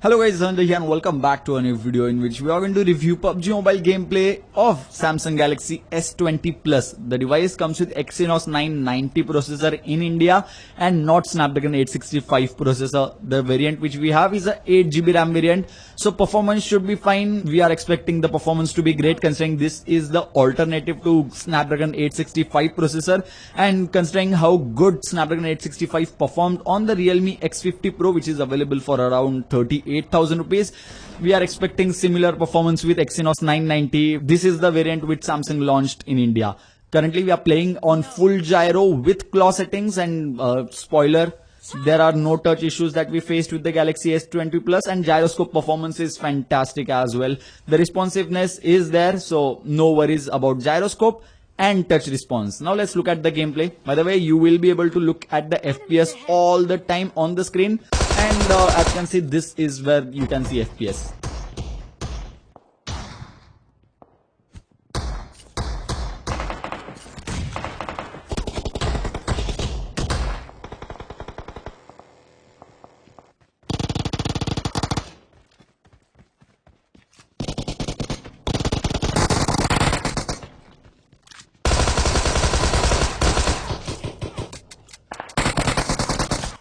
Hello guys, Sanjay here and welcome back to a new video in which we are going to review PUBG Mobile gameplay of Samsung Galaxy S20 Plus. The device comes with Exynos 990 processor in India and not Snapdragon 865 processor. The variant which we have is a 8GB RAM variant, so performance should be fine. We are expecting the performance to be great considering this is the alternative to Snapdragon 865 processor, and considering how good Snapdragon 865 performed on the Realme X50 Pro, which is available for around 38,000 rupees. We are expecting similar performance with Exynos 990. This is the variant which Samsung launched in India. Currently we are playing on full gyro with claw settings, and spoiler, there are no touch issues that we faced with the Galaxy S20 Plus, and gyroscope performance is fantastic as well. The responsiveness is there, so no worries about gyroscope and touch response. Now let's look at the gameplay. By the way, you will be able to look at the FPS all the time on the screen, and as you can see, this is where you can see FPS.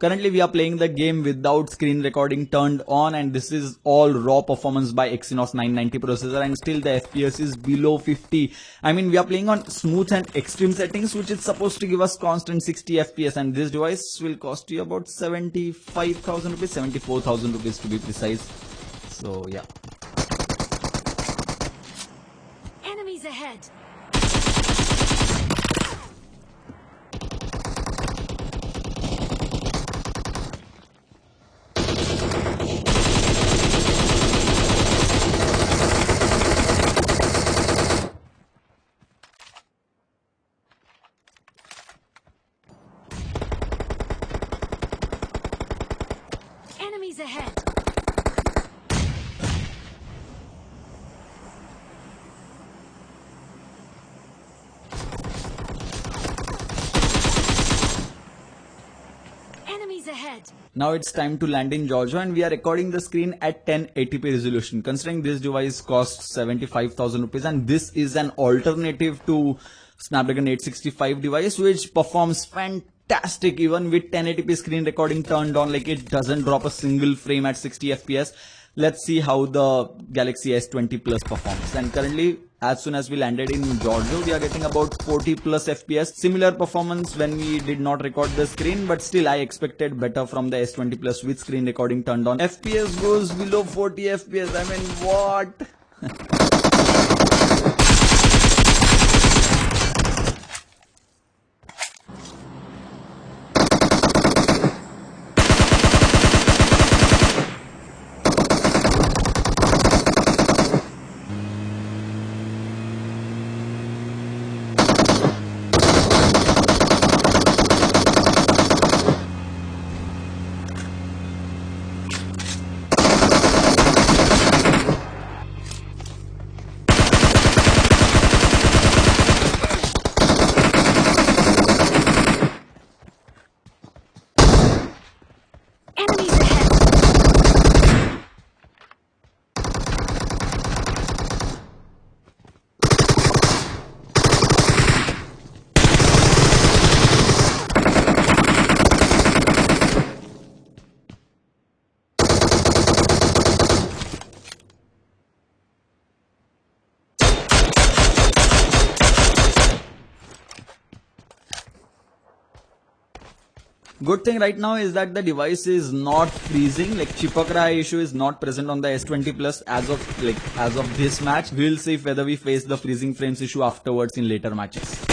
Currently we are playing the game without screen recording turned on, and this is all raw performance by Exynos 990 processor, and still the FPS is below 50. I mean, we are playing on smooth and extreme settings, which is supposed to give us constant 60 FPS, and this device will cost you about 75,000 rupees, 74,000 rupees to be precise. So yeah. Enemies ahead. Enemies ahead. Enemies ahead. Now it's time to land in Georgia, and we are recording the screen at 1080p resolution. Considering this device costs 75,000 rupees, and this is an alternative to Snapdragon 865 device, which performs fantastic even with 1080p screen recording turned on. Like, it doesn't drop a single frame at 60 FPS. Let's see how the Galaxy S20 Plus performs. And currently, as soon as we landed in Georgia, we are getting about 40 plus FPS. Similar performance when we did not record the screen, but still I expected better from the S20 Plus with screen recording turned on. FPS goes below 40 FPS. I mean, what? Enemies ahead. Good thing right now is that the device is not freezing. Like, chipakra issue is not present on the S20 Plus as of this match. We'll see whether we face the freezing frames issue afterwards in later matches.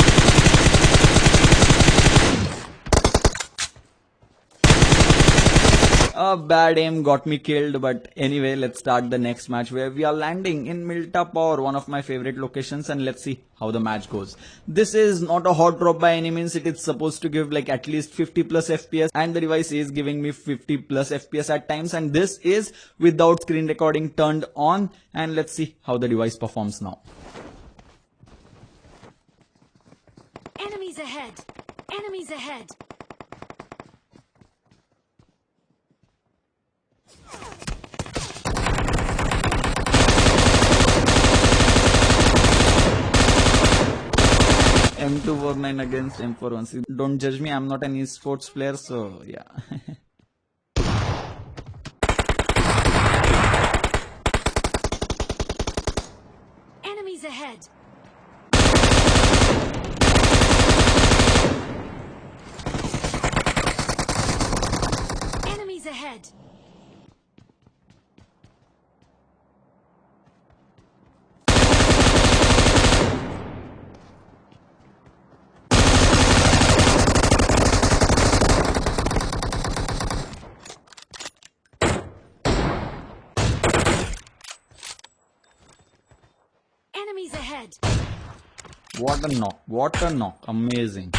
A bad aim got me killed, but anyway, let's start the next match where we are landing in Miltapur, one of my favorite locations, and let's see how the match goes. This is not a hot drop by any means. It is supposed to give like at least 50 plus FPS, and the device is giving me 50 plus FPS at times, and this is without screen recording turned on, and let's see how the device performs now. Enemies ahead. Enemies ahead. M49 against M416. Don't judge me, I'm not an esports player, so yeah. Enemies ahead. Enemies ahead. Enemies ahead. What a knock, what a knock, amazing.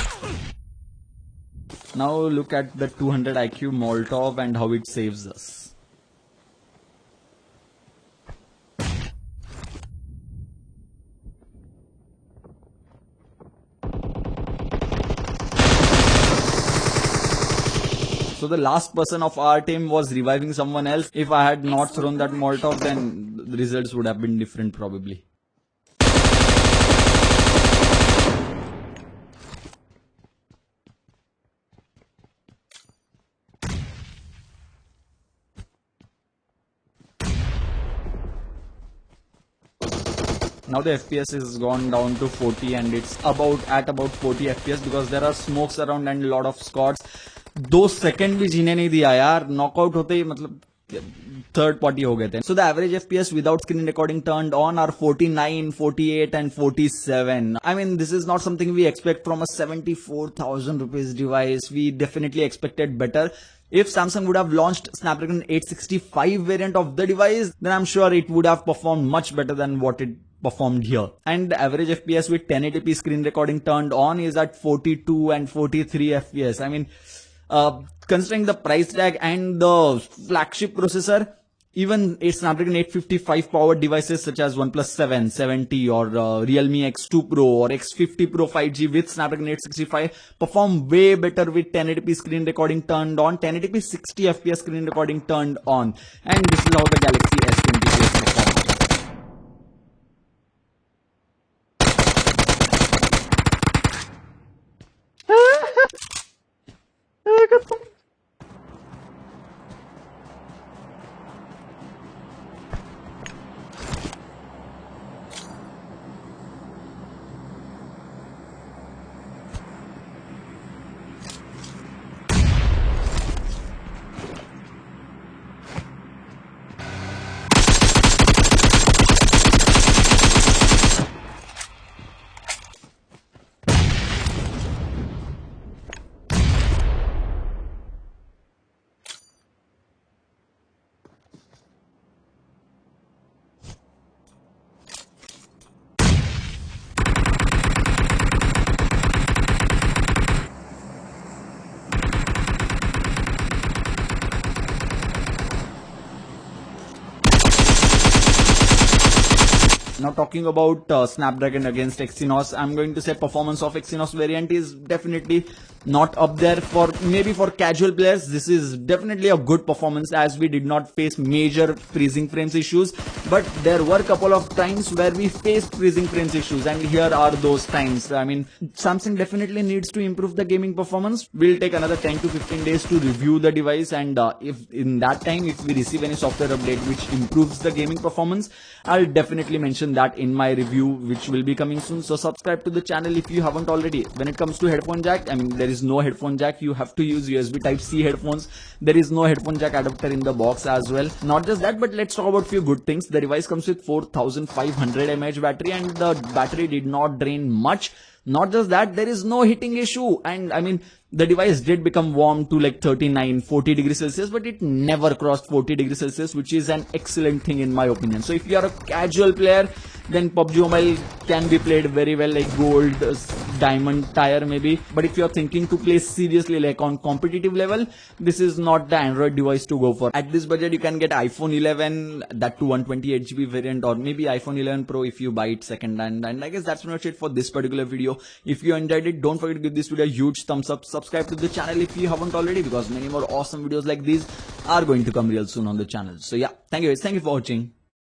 Now look at the 200 IQ Molotov and how it saves us. So the last person of our team was reviving someone else. If I had not thrown that Molotov, then the results would have been different probably. Now the FPS is gone down to 40 and it's at about 40 FPS because there are smokes around and a lot of squads. 2 second भी जीने नहीं दिया यार, knockout होते ही मतलब third party हो गए थे. So the average FPS without screen recording turned on are 49, 48 and 47. I mean, this is not something we expect from a 74,000 rupees device. We definitely expected better. If Samsung would have launched Snapdragon 865 variant of the device, then I'm sure it would have performed much better than what it performed here. And the average FPS with 1080p screen recording turned on is at 42 and 43 FPS. I mean, considering the price tag and the flagship processor, even a Snapdragon 855 powered devices such as OnePlus 7, 7T or Realme X2 Pro or X50 Pro 5G with Snapdragon 865 perform way better with 1080p screen recording turned on, 1080p 60 FPS screen recording turned on. And this is how the Galaxy S20 performs. Now talking about Snapdragon against Exynos, I'm going to say performance of Exynos variant is definitely not up there. For maybe for casual players, this is definitely a good performance as we did not face major freezing frames issues, but there were a couple of times where we faced freezing frames issues, and here are those times. I mean, Samsung definitely needs to improve the gaming performance. We'll take another 10 to 15 days to review the device, and if in that time if we receive any software update which improves the gaming performance, I'll definitely mention that in my review, which will be coming soon. So subscribe to the channel if you haven't already. When it comes to headphone jack, I mean, there is no headphone jack. You have to use USB Type-C headphones. There is no headphone jack adapter in the box as well. Not just that, but let's talk about few good things. The device comes with 4500 mAh battery, and the battery did not drain much. Not just that, there is no heating issue, and I mean, the device did become warm to like 39-40 degrees Celsius, but it never crossed 40 degrees Celsius, which is an excellent thing in my opinion. So if you are a casual player, then PUBG Mobile can be played very well, like gold, diamond tier maybe. But if you are thinking to play seriously like on competitive level, this is not the Android device to go for. At this budget, you can get iPhone 11, that to 128GB variant, or maybe iPhone 11 Pro if you buy it second hand. And I guess that's pretty much it for this particular video. If you enjoyed it, don't forget to give this video a huge thumbs up. Subscribe to the channel if you haven't already, because many more awesome videos like these are going to come real soon on the channel. So yeah, thank you for watching.